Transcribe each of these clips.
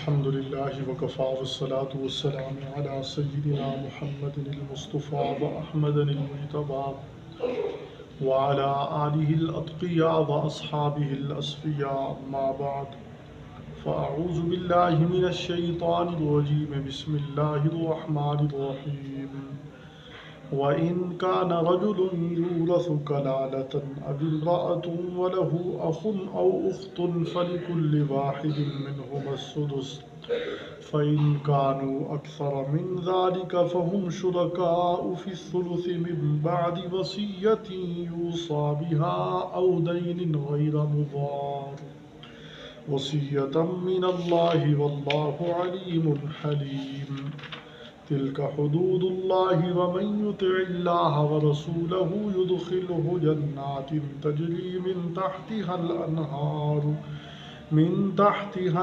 الحمد لله وكفى والصلاة والسلام على سيدنا محمد المصطفى وأحمد المجتبى وعلى آله الأتقياء وأصحابه الأصفياء أما بعد فأعوذ بالله من الشيطان الرجيم بسم الله الرحمن الرحيم وَإِنْ كَانَ رَجُلٌ يُورَثُ كَلَالَةً أَوِ امْرَأَةٌ وَلَهُ أَخٌ أَوْ أُخْتٌ فَلِكُلِّ وَاحِدٍ مِّنْهُمَا السُّدُسُ فَإِنْ كَانُوا أَكْثَرَ مِنْ ذَلِكَ فَهُمْ شُرَكَاءُ فِي الثُّلُثِ مِنْ بَعْدِ وَصِيَّةٍ يُوصَى بِهَا أَوْ دَيْنٍ غَيْرَ مُضَارٍّ وَصِيَّةً مِّنَ اللَّهِ وَاللَّهُ عَلِيمٌ حَلِيمٌ تلك حدود الله ومن يطع الله ورسوله يدخله جنات تجري من تحتها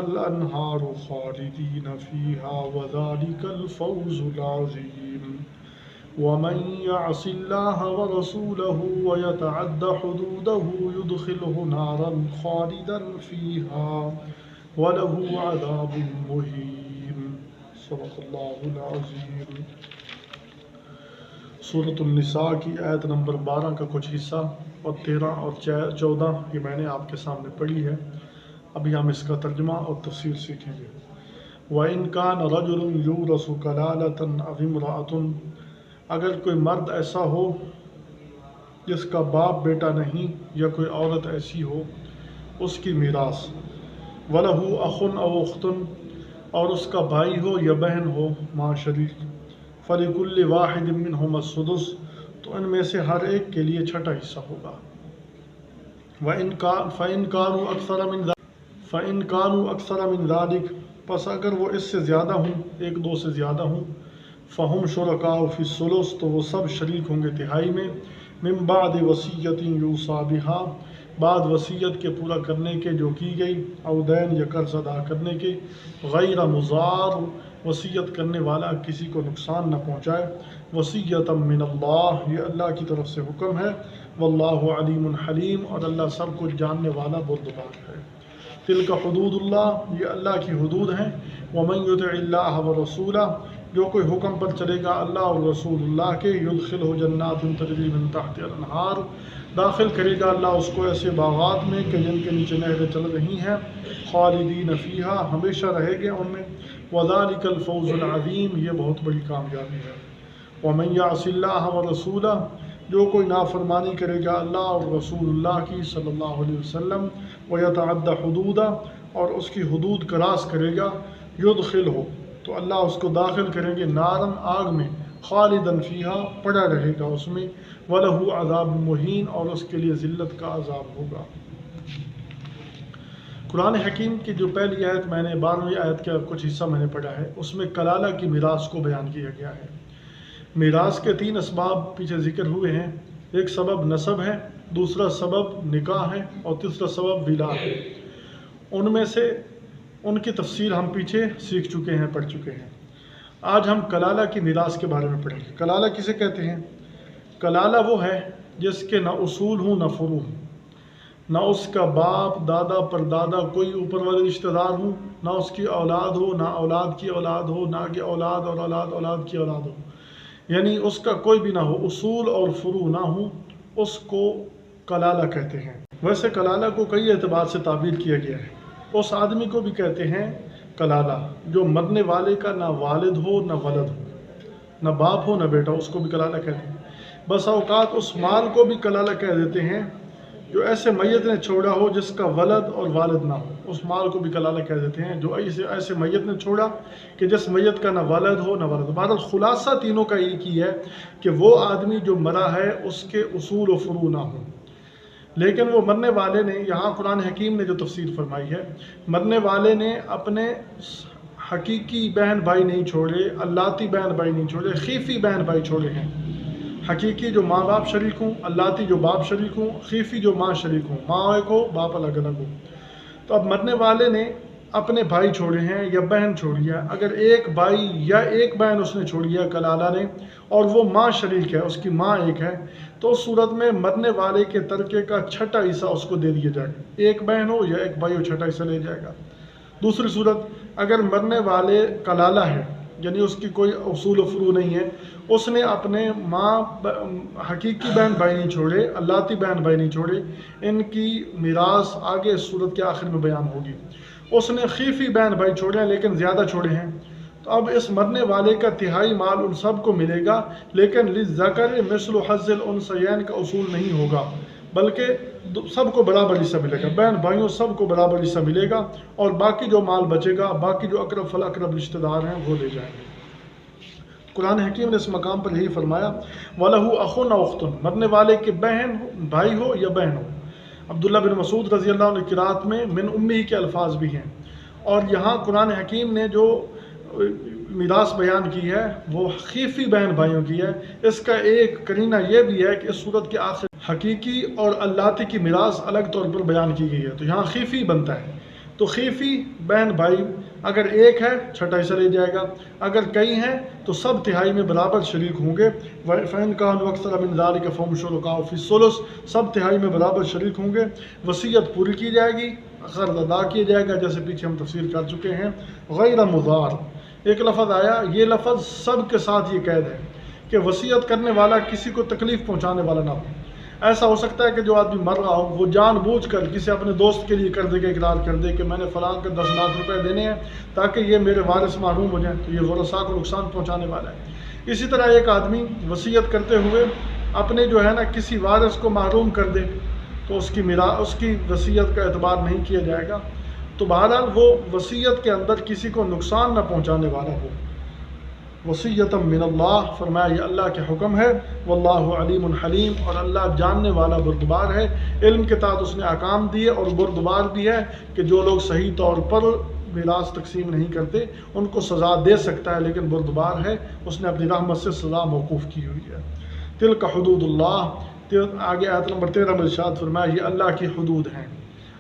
الأنهار خالدين فيها وذلك الفوز العظيم ومن يعص الله ورسوله ويتعد حدوده يدخله نارا خالدا فيها وله عذاب مهين صدق اللہ العظیم۔ سورۃ النساء کی آیت نمبر 12 کا کچھ حصہ اور 13 اور 14 یہ میں نے آپ کے سامنے پڑھی ہے۔ ابھی ہم اس کا ترجمہ اور تفسیر سیکھیں گے۔ وَإِنْ كَانَ رَجُلٌ يُورَثُ كَلَالَةً أَوِ امْرَأَةٌ اگر کوئی مرد ایسا ہو جس کا باپ بیٹا نہیں یا کوئی عورت ایسی ہو اس کی میراث، وَلَهُ أَخٌ أَوْ أُخْتٌ اور اس کا بھائی ہو یا بہن ہو ماں شریک، فَلِكُلِّ وَاحِدٍ مِّنْهُمَا السُّدُسُ تو ان میں سے ہر ایک کے لیے چھٹا حصہ ہوگا۔ فَإِنْ كَانُوا أَكْثَرَ مِنْ ذَلِكَ پس اگر وہ اس سے زیادہ ہوں، ایک دو سے زیادہ ہوں، فَهُمْ شُرَكَاءُ فِي الثُّلُثِ تو وہ سب شریک ہوں گے تہائی میں، مِن بَعْدِ وَصِيَّةٍ يُوصَى بِهَا بعد وصیت کے پورا کرنے کے جو کی گئی، او دین یا قرض ادا کرنے کے، غیر مضار وصیت کرنے والا کسی کو نقصان نہ پہنچائے، وصیۃ من اللہ یہ اللہ کی طرف سے حکم ہے، واللہ علیم حلیم اور اللہ سب کچھ جاننے والا بردبار ہے۔ تلک حدود اللہ یہ اللہ کی حدود ہیں، ومن یطع اللہ ورسولہ جو کوئی حکم پر چلے گا اللہ اور رسول اللہ کے، یدخلہ جنات تجری من تحتها الانہار داخل کرے گا اللہ اس کو ایسے باغات میں کہ جن کے نیچے نہریں چل رہی ہیں، خالدین فیہا ہمیشہ رہے گے ان میں، وذالک الفوز العظیم یہ بہت بڑی کامیابی ہے۔ ومن یعص اللہ ورسولہ جو کوئی نافرمانی کرے گا اللہ اور رسول اللہ کی صلی اللہ علیہ وسلم، ویتعد حدودہ اور اس کی حدود کراس کرے گا، یدخلہ تو اللہ اس کو داخل کریں گے نارن آگ میں، خالدن فیہا پڑا رہے گا اس میں، وَلَهُ عذاب مہین اور اس کے لیے ذلت کا عذاب ہوگا۔ قرآن حکیم کی جو پہلی آیت میں نے 12ویں آیت کا کچھ حصہ میں نے پڑھا ہے اس میں کلالہ کی میراث کو بیان کیا گیا ہے۔ میراث کے 3 اسباب پیچھے ذکر ہوئے ہیں، ایک سبب نسب ہے، دوسرا سبب نکاح ہے اور تیسرا سبب ولا ہے۔ ان میں سے ان کی تفصیل ہم پیچھے سیکھ چکے ہیں، پڑھ چکے ہیں۔ آج ہم کلالہ کی میراث کے بارے میں پڑھیں گے۔ کلالہ کسے کہتے ہیں؟ کلالہ وہ ہے جس کے نہ اصول ہوں نہ فروع ہوں، نہ اس کا باپ دادا پردادا کوئی اوپر والے رشتہ دار ہوں، نہ اس کی اولاد ہو، نہ اولاد کی اولاد ہو، نہ کہ اولاد اور اولاد اولاد کی اولاد ہو، یعنی اس کا کوئی بھی نہ ہو، اصول اور فروع نہ ہوں، اس کو کلالہ کہتے ہیں۔ ویسے کلالہ کو کئی اعتبار سے تعبیر کیا گیا ہے۔ اس آدمی کو بھی کہتے ہیں کلالہ جو مرنے والے کا نہ والد ہو نہ ولد ہو، نہ باپ ہو نہ بیٹا، اس کو بھی کلالہ کہتے ہیں۔ بس اوقات اس مال کو بھی کلالہ کہہ دیتے ہیں جو ایسے میت نے چھوڑا ہو جس کا ولد اور والد نہ ہو، اس مال کو بھی کلالہ کہہ دیتے ہیں جو ایسے میت نے چھوڑا کہ جس میت کا نہ والد ہو نہ ولد۔ بہرحال خلاصہ تینوں کا ایک ہی ہے کہ وہ آدمی جو مرا ہے اس کے اصول و فروع نہ ہوں، لیکن وہ مرنے والے نے، یہاں قرآن حکیم نے جو تفسیر فرمائی ہے، مرنے والے نے اپنے حقیقی بہن بھائی نہیں چھوڑے، اللاتی بہن بھائی نہیں چھوڑے، خیفی بہن بھائی چھوڑے ہیں۔ حقیقی جو ماں باپ شریک ہوں، اللاتی جو باپ شریک ہوں، خیفی جو ماں شریک ہوں، ماں ایک ہو باپ الگ الگ ہو۔ تو اب مرنے والے نے اپنے بھائی چھوڑے ہیں یا بہن چھوڑی ہے، اگر ایک بھائی یا ایک بہن اس نے چھوڑی ہے کلالہ نے، اور وہ ماں شریک ہے، اس کی ماں ایک ہے، تو اس صورت میں مرنے والے کے ترکے کا چھٹا حصہ اس کو دے دیا جائے گا۔ ایک بہن ہو یا ایک بھائی ہو، چھٹا حصہ لے جائے گا۔ دوسری صورت، اگر مرنے والے کلالہ ہے، یعنی اس کی کوئی اصول و فرو نہیں ہے، اس نے اپنے ماں حقیقی بہن بھائی نہیں چھوڑے، اللاتی بہن بھائی نہیں چھوڑے، ان کی میراث آگے اس صورت کے آخر میں بیان ہوگی۔ اس نے خیفی بہن بھائی چھوڑے ہیں لیکن زیادہ چھوڑے ہیں، تو اب اس مرنے والے کا تہائی مال ان سب کو ملے گا، لیکن للذکر مثل حظ الانثیین کا اصول نہیں ہوگا، بلکہ سب کو برابر حصہ ملے گا، بہن بھائیوں سب کو برابر حصہ ملے گا، اور باقی جو مال بچے گا، باقی جو اقرب فالاقرب رشتہ دار ہیں وہ لے جائیں گے۔ قرآن حکیم نے اس مقام پر یہی فرمایا، وَلَهُ أَخٌ أَوْ أُخْتٌ، مرنے والے کے بہن بھائی ہو یا بہن ہو۔ عبداللہ بن مسعود رضی اللہ عنہ کی قرات میں من امی کے الفاظ بھی ہیں، اور یہاں قرآن حکیم نے جو میراث بیان کی ہے وہ خیفی بہن بھائیوں کی ہے۔ اس کا ایک قرینہ یہ بھی ہے کہ اس صورت کے آخر حقیقی اور اللاتی کی میراث الگ طور پر بیان کی گئی ہے، تو یہاں خیفی بنتا ہے، تو خیفی بہن بھائی اگر ایک ہے چھٹا حصہ لے جائے گا، اگر کئی ہیں تو سب تہائی میں برابر شریک ہوں گے۔ فَإِنْ كَانُوا أَكْثَرَ مِنْ ذَلِكَ فَهُمْ شُرَكَاءُ فِي الثُّلُثِ، سب تہائی میں برابر شریک ہوں گے۔ وصیت پوری کی جائے گی، قرض ادا کیا جائے گا، جیسے پیچھے ہم تفسیر کر چکے ہیں۔ غیر مضار، ایک لفظ آیا، یہ لفظ سب کے ساتھ یہ قید ہے کہ وصیت کرنے والا کسی کو تکلیف پہنچانے والا نہ ہو۔ ایسا ہو سکتا ہے کہ جو آدمی مر رہا ہو وہ جان بوجھ کر کسی اپنے دوست کے لیے قرضے کا اقرار کر دے کہ میں نے فلاں کے 10 لاکھ روپے دینے ہیں تاکہ یہ میرے وارث محروم ہو جائیں، تو یہ ورثاء کو نقصان پہنچانے والا ہے۔ اسی طرح ایک آدمی وصیت کرتے ہوئے اپنے جو ہے نا کسی وارث کو محروم کر دے تو اس کی وصیت کا اعتبار نہیں کیا جائے گا۔ تو بہرحال وہ وصیت کے اندر کسی کو نقصان نہ پہنچانے والا ہو۔ وصیۃ من اللہ، فرمایا یہ اللہ کے حکم ہے، واللہ علیم حلیم، اور اللہ جاننے والا بردبار ہے۔ علم کے تحت اس نے احکام دیے، اور بردبار بھی ہے کہ جو لوگ صحیح طور پر میراث تقسیم نہیں کرتے ان کو سزا دے سکتا ہے، لیکن بردبار ہے، اس نے اپنی رحمت سے سزا موقوف کی ہوئی ہے۔ تلک حدود اللہ، آگے آیت نمبر 13 میں ارشاد فرمایا یہ اللہ کی حدود ہیں۔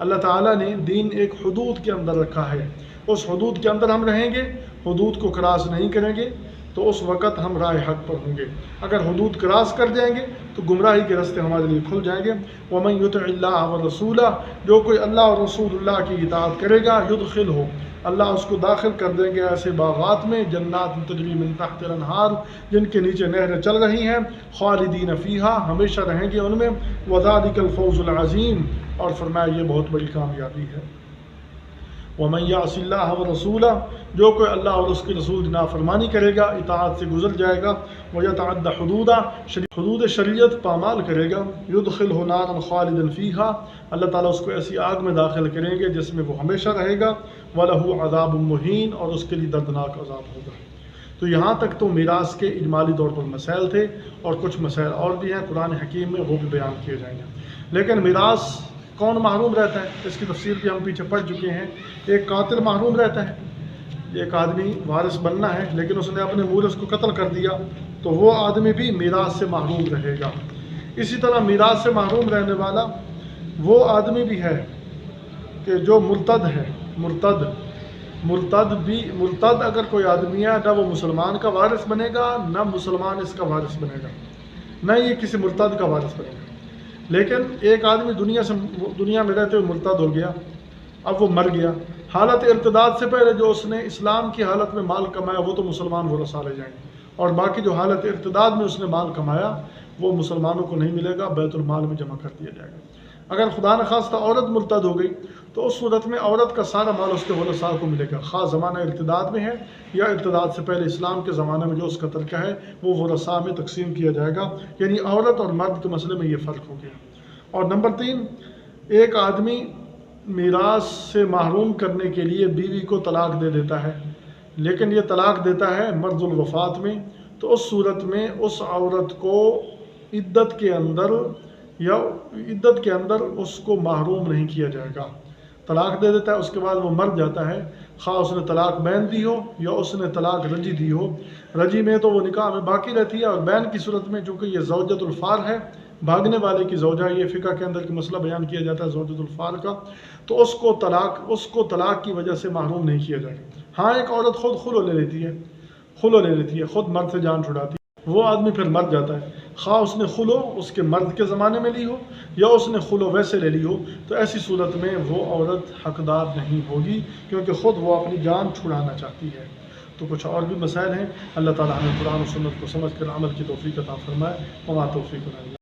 اللہ تعالیٰ نے دین ایک حدود کے اندر رکھا ہے، اس حدود کے اندر ہم رہیں گے، حدود کو کراس نہیں کریں گے تو اس وقت ہم راہ حق پر ہوں گے۔ اگر حدود کراس کر جائیں گے تو گمراہی کے راستے ہمارے لیے کھل جائیں گے۔ وَمَن يُطِعِ اللَّهَ وَرَسُولَهُ، جو کوئی اللہ اور رسول اللہ کی اطاعت کرے گا، يُدْخِلْهُ، اللہ اس کو داخل کر دیں گے ایسے باغات میں، جنات تجری من تحت الانہار، جن کے نیچے نہریں چل رہی ہیں، خالدین فیہا، ہمیشہ رہیں گے ان میں، وَذَلِكَ الْفَوْزُ الْعَظِيمُ، اور فرمایا یہ بہت بڑی کامیابی ہے۔ وَمَن يَعْصِ اللَّهَ وَرَسُولَهُ، جو کوئی اللہ اور اس کے رسول کی نافرمانی کرے گا، اطاعت سے گزر جائے گا، وَيَتَعَدَّ حُدُودَهُ، حدود شریعت پامال کرے گا، يُدْخِلْهُ نَارًا خَالِدًا فِيهَا، اللہ تعالیٰ اس کو ایسی آگ میں داخل کریں گے جس میں وہ ہمیشہ رہے گا، وَلَهُ عَذَابٌ مُهِينٌ، اور اس کے لیے دردناک عذاب ہوگا۔ تو یہاں تک تو میراث کے اجمالی طور پر مسائل تھے، اور کچھ مسائل اور بھی ہیں قرآن حکیم میں، وہ بھی بیان کیے جائیں گے۔ لیکن میراث کون محروم رہتا ہے، اس کی تفسیر بھی ہم پیچھے پڑھ چکے ہیں۔ ایک قاتل محروم رہتا ہے، ایک آدمی وارث بننا ہے لیکن اس نے اپنے مورث کو قتل کر دیا تو وہ آدمی بھی میراث سے محروم رہے گا۔ اسی طرح میراث سے محروم رہنے والا وہ آدمی بھی ہے کہ جو مرتد ہے، مرتد اگر کوئی آدمی ہے، نہ وہ مسلمان کا وارث بنے گا، نہ مسلمان اس کا وارث بنے گا، نہ یہ کسی مرتد کا وارث بنے گا۔ لیکن ایک آدمی دنیا میں رہتے ہوئے مرتد ہو گیا، اب وہ مر گیا، حالت ارتداد سے پہلے جو اس نے اسلام کی حالت میں مال کمایا وہ تو مسلمان ورثہ لے جائیں گے، اور باقی جو حالت ارتداد میں اس نے مال کمایا وہ مسلمانوں کو نہیں ملے گا، بیت المال میں جمع کر دیا جائے گا۔ اگر خدا نخواستہ عورت مرتد ہو گئی تو اس صورت میں عورت کا سارا مال اس کے ورثاء کو ملے گا، خاص زمانہ ارتداد میں ہے یا ارتداد سے پہلے اسلام کے زمانے میں جو اس کا ترکہ ہے وہ ورثاء میں تقسیم کیا جائے گا، یعنی عورت اور مرد کے مسئلے میں یہ فرق ہو گیا۔ اور نمبر 3، ایک آدمی میراث سے محروم کرنے کے لیے بیوی کو طلاق دے دیتا ہے، لیکن یہ طلاق دیتا ہے مرض الوفات میں، تو اس صورت میں اس عورت کو عدت کے اندر اس کو محروم نہیں کیا جائے گا۔ طلاق دے دیتا ہے، اس کے بعد وہ مر جاتا ہے، خواہ اس نے طلاق بین دی ہو یا اس نے طلاق رجی دی ہو۔ رجی میں تو وہ نکاح میں باقی رہتی ہے، اور بین کی صورت میں چونکہ یہ زوجۃ الفار ہے، بھاگنے والے کی زوجہ، یہ فقہ کے اندر مسئلہ بیان کیا جاتا ہے زوجۃ الفار کا، تو اس کو طلاق کی وجہ سے محروم نہیں کیا جائے گا۔ ہاں ایک عورت خود خلو لے لیتی ہے، خود مرد سے جان چھڑاتی ہے، وہ آدمی پھر مر جاتا ہے، خواہ اس نے خلو اس کے مرد کے زمانے میں لی ہو یا اس نے خلو ویسے لے لی ہو، تو ایسی صورت میں وہ عورت حقدار نہیں ہوگی، کیونکہ خود وہ اپنی جان چھڑانا چاہتی ہے۔ تو کچھ اور بھی مسائل ہیں، اللہ تعالیٰ ہمیں قرآن و سنت کو سمجھ کر عمل کی توفیق عطا فرمائے۔ وما توفیق الا باللہ۔